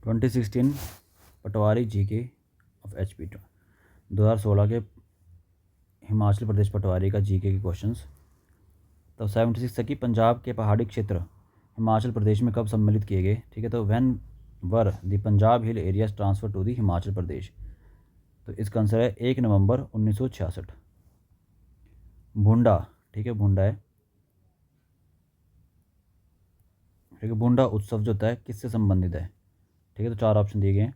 2016 Patwari GK of HP 2016 के हिमाचल प्रदेश पटवारी का GK के क्वेश्चंस। तो 76 था कि पंजाब के पहाड़ी क्षेत्र हिमाचल प्रदेश में कब सम्मिलित किए गए। ठीक है, तो when were the Punjab hill areas transfer to the Himachal Pradesh. तो इसका आंसर है 1 नवंबर 1966। भुंडा, ठीक है, भुंडा है, ठीक है। भुंडा उत्सव जो होता है किससे संबंधित है। ठीक है, तो 4 ऑप्शन दिए गए हैं।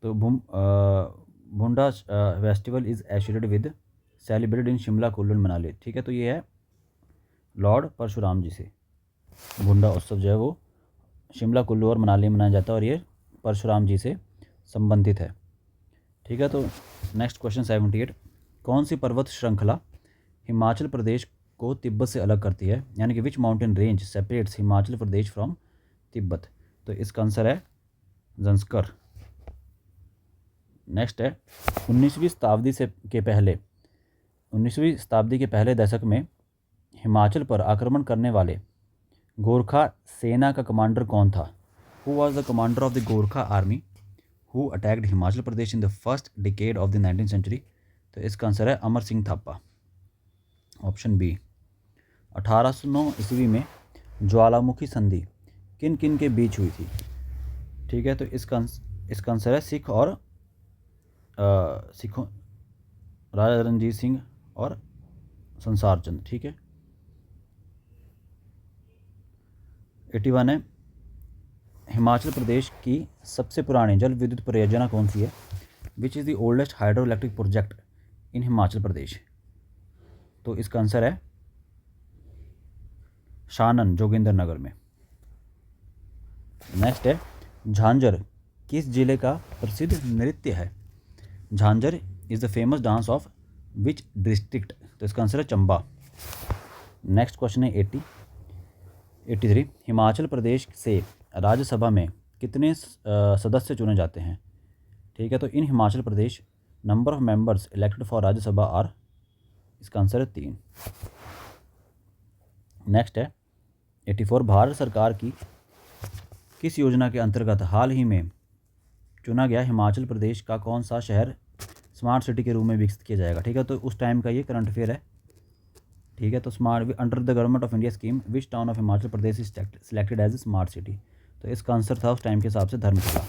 तो भुंडा festival is associated with celebrated in Shimla Kullu Manali. ठीक है, तो ये है लॉर्ड परशुराम जी से। भुंडा उत्सव जो है वो शिमला कुल्लू और मनाली में मनाया जाता है और ये परशुराम जी से संबंधित है। ठीक है, तो नेक्स्ट क्वेश्चन 78, कौन सी पर्वत श्रृंखला हिमाचल प्रदेश को तिब्बत से अलग करती है, यानी कि which mountain range separates Himachal Pradesh from Tibet. तो इसका आंसर है ज़ंस्कर। नेक्स्ट है 19वीं शताब्दी के पहले दशक में हिमाचल पर आक्रमण करने वाले गोरखा सेना का कमांडर कौन था। Who was the commander of the Gorkha army who attacked Himachal Pradesh in the first decade of the 19th century. तो इसका आंसर है अमर सिंह थापा, ऑप्शन बी। 1809 ईस्वी में ज्वालामुखी संधि किन किन के बीच हुई थी। ठीक है, तो इसका आंसर है सिखों राजा रणजीत सिंह और संसार चंद। ठीक है, 81 है हिमाचल प्रदेश की सबसे पुरानी जल विद्युत परियोजना कौन सी है। Which is the oldest hydro electric project in Himachal Pradesh. तो इसका आंसर है शानन, जोगिंदर नगर में। नेक्स्ट है झांझर किस जिले का प्रसिद्ध नृत्य है। Jhanjhar is the famous dance of which district. तो इसका आंसर है चंबा। नेक्स्ट क्वेश्चन है 83, हिमाचल प्रदेश से राज्यसभा में कितने सदस्य चुने जाते हैं। ठीक है, तो in Himachal Pradesh number of members elected for Rajya Sabha are. इसका आंसर है 3। नेक्स्ट है 84, भारत सरकार की किस योजना के अंतर्गत हाल ही में चुना गया हिमाचल प्रदेश का कौन सा शहर स्मार्ट सिटी के रूप में विकसित किया जाएगा। ठीक है, तो उस टाइम का ये करंट अफेयर है। ठीक है, तो smart under the government of India scheme which town of Himachal Pradesh is selected as a smart city. तो इसका आंसर था उस टाइम के हिसाब से धर्मशाला।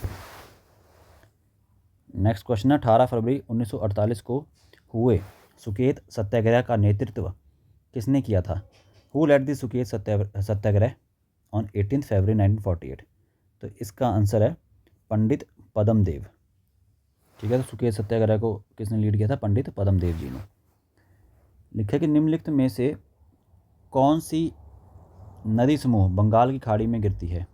नेक्स्ट क्वेश्चन है 18 फरवरी 1948 को हुए सुकेत सत्याग्रह का नेतृत्व किसने किया था। Who led the Suket Satyagraha on 18 February 1948। तो इसका आंसर है पंडित पद्मदेव। ठीक है, तो सुकेत सत्याग्रह को किसने लीड किया था, पंडित पद्मदेव जी ने। लिखा कि निम्नलिखित में से कौन सी नदी समूह बंगाल की खाड़ी में गिरती है।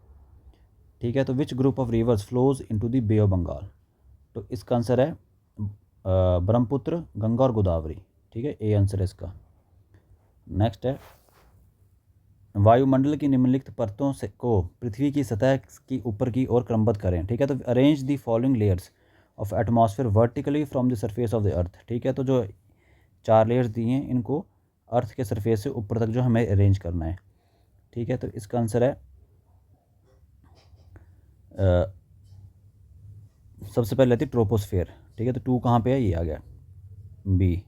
ठीक है, तो which group of rivers flows into the Bay of Bengal. तो इसका आंसर है ब्रह्मपुत्र, गंगा और गोदावरी। ठीक है, ए आंसर है इसका। नेक्स्ट है वायुमंडल की निम्नलिखित परतों से को पृथ्वी की सतह की ऊपर की ओर क्रमबद्ध करें। ठीक है, तो arrange the following layers of atmosphere vertically from the surface of the earth. ठीक है, तो जो 4 लेयर्स दिए हैं इनको अर्थ के सरफेस से ऊपर तक जो हमें अरेंज करना है। ठीक है, तो इसका आंसर है सबसे पहले आती है ट्रोपोस्फेयर। ठीक है, तो 2 कहाँ पे है, ये आ गया बी।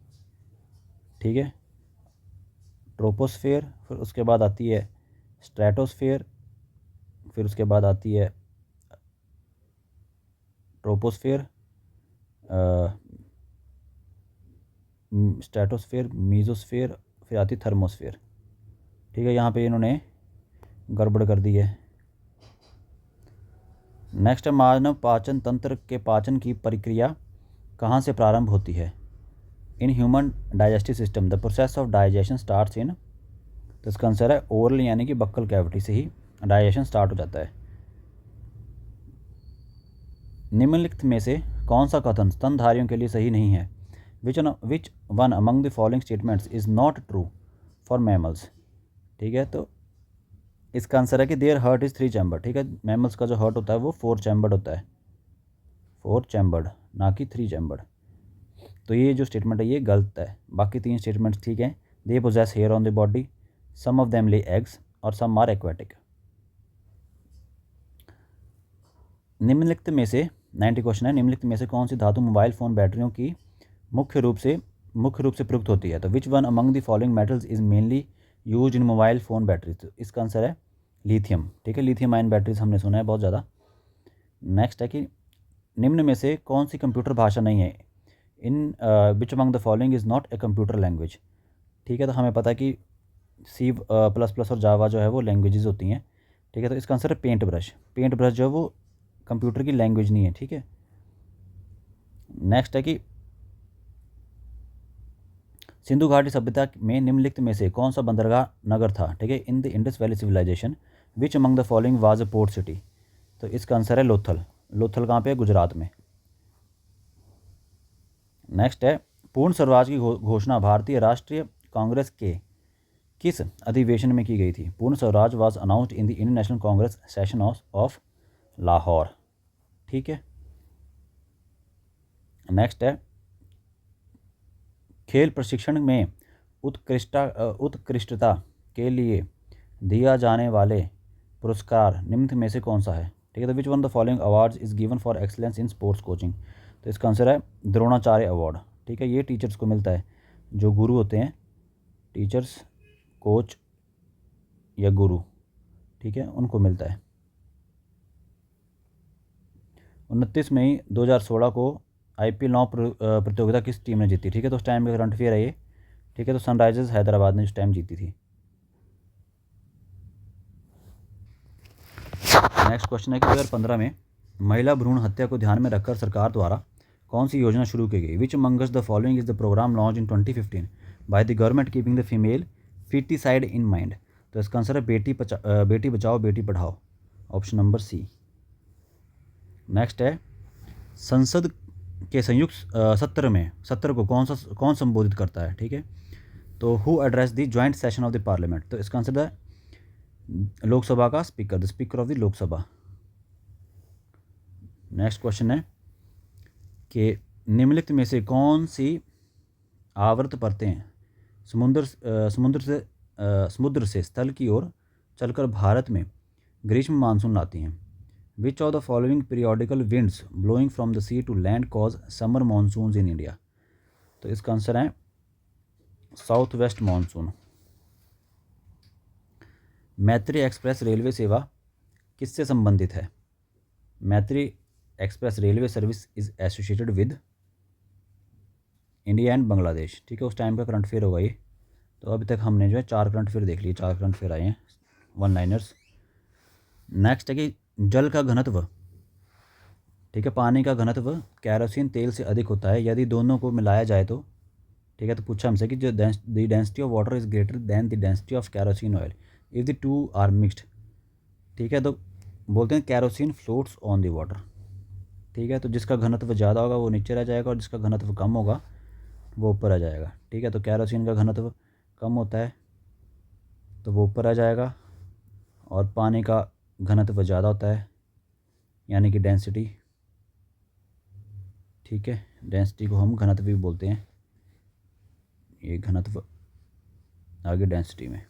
ठीक है, ट्रोपोस्फेयर, फिर उसके बाद आती है स्ट्रेटोस्फेयर, फिर उसके बाद आती है ट्रोपोस्फेयर, स्ट्रेटोस्फेयर, मीजोस्फेयर, फिर आती है थर्मोस्फेयर। ठीक है, यहाँ पे इन्होंने गड़बड़ कर दी है। नेक्स्ट है मानव पाचन तंत्र के पाचन की प्रक्रिया कहाँ से प्रारंभ होती है। In human digestive system the process of digestion starts in. तो इसका आंसर है ओरल, यानी कि बक्कल कैविटी से ही डाइजेशन स्टार्ट हो जाता है। निम्नलिखित में से कौन सा कथन स्तनधारियों के लिए सही नहीं है। Which one among the following statements is not true for mammals. ठीक है, तो इसका आंसर है कि देयर हार्ट इज़ 3 चैम्बर। ठीक है, मैमल्स का जो हार्ट होता है वो 4 चैम्बर्ड होता है, 4 चैम्बर्ड, ना कि 3 चैम्बर्ड। तो ये जो स्टेटमेंट है ये गलत है। बाकी 3 स्टेटमेंट्स ठीक हैं। They possess hair on the body, some of them lay eggs और सम आर एक्वेटिक। निम्नलिखित में से 90 क्वेश्चन है, निम्नलिखित में से कौन सी धातु मोबाइल फ़ोन बैटरियों की मुख्य रूप से प्रयुक्त होती है? तो which one among the following metals is mainly use in mobile phone batteries? तो इसका आंसर है लिथियम। ठीक है, लिथियम आयन बैटरीज हमने सुना है बहुत ज़्यादा। नेक्स्ट है कि निम्न में से कौन सी कंप्यूटर भाषा नहीं है? In which among the following is not a computer language? ठीक है, तो हमें पता है कि C++ और जावा जो है वो लैंग्वेजेस होती हैं। ठीक है, तो इसका आंसर है पेंट ब्रश। पेंट ब्रश जो है वो कंप्यूटर की लैंग्वेज नहीं है। ठीक है, नेक्स्ट है कि सिंधु घाटी सभ्यता में निम्नलिखित में से कौन सा बंदरगाह नगर था? ठीक है, in the Indus valley civilisation which among the following was a port city? तो इसका आंसर है लोथल। लोथल कहाँ पे है? गुजरात में। नेक्स्ट है पूर्ण स्वराज की घोषणा भारतीय राष्ट्रीय कांग्रेस के किस अधिवेशन में की गई थी? पूर्ण Swaraj was announced in the Indian national Congress session of Lahore. ठीक है, नेक्स्ट है खेल प्रशिक्षण में उत्कृष्टता के लिए दिया जाने वाले पुरस्कार निम्न में से कौन सा है? ठीक है, तो which one the following awards is given for excellence in sports coaching? तो इसका आंसर है द्रोणाचार्य अवार्ड। ठीक है, ये टीचर्स को मिलता है, जो गुरु होते हैं, टीचर्स, कोच या गुरु, ठीक है, उनको मिलता है। 29 मई 2016 को IPL 9 प्रतियोगिता किस टीम ने जीती? ठीक है, तो उस टाइम का करंट अफेयर है ये। ठीक है, तो सनराइजर्स हैदराबाद ने उस टाइम जीती थी। नेक्स्ट क्वेश्चन है कि 2015 में महिला भ्रूण हत्या को ध्यान में रखकर सरकार द्वारा कौन सी योजना शुरू की गई? Which amongst the following is the programme launch in 2015 by the government keeping the female foeticide in mind? तो इसका आंसर है Beti Bachao Beti Padhao, option number C. Next है संसद के संयुक्त सत्र को कौन संबोधित करता है? ठीक है, तो who address the joint session of the parliament? तो इसका आंसर है लोकसभा का speaker, the speaker of the Lok Sabha. Next question है कि निम्नलिखित में से कौन सी आवर्त परतें समुद्र से स्थल की ओर चलकर भारत में ग्रीष्म मानसून लाती हैं? Which of the following periodical winds blowing from the sea to land cause summer monsoon in India? तो इसका आंसर है south west monsoon. Maitri express railway सेवा किससे संबंधित है? Maitri express railway service is associated with India and Bangladesh. ठीक है, उस टाइम का करंट अफेयर होगा ये। तो अभी तक हमने जो है 4 करंट अफेयर देख लिए, 4 करंट अफेयर आए हैं, 1 लाइनर्स। नेक्स्ट है कि जल का घनत्व, ठीक है, पानी का घनत्व कैरोसिन तेल से अधिक होता है यदि दोनों को मिलाया जाए तो? ठीक है, तो पूछा हमसे कि जो the density of water is greater than the density of kerosene oil if the two are mixed. ठीक है, तो बोलते हैं kerosene floats on the water. ठीक है, तो जिसका घनत्व ज़्यादा होगा वो नीचे रह जाएगा और जिसका घनत्व कम होगा वो ऊपर आ जाएगा। ठीक है, तो कैरोसिन का घनत्व कम होता है तो वो ऊपर आ जाएगा, और पानी का घनत्व ज़्यादा होता है यानी कि डेंसिटी। ठीक है, डेंसिटी को हम घनत्व भी बोलते हैं, ये घनत्व आगे डेंसिटी में।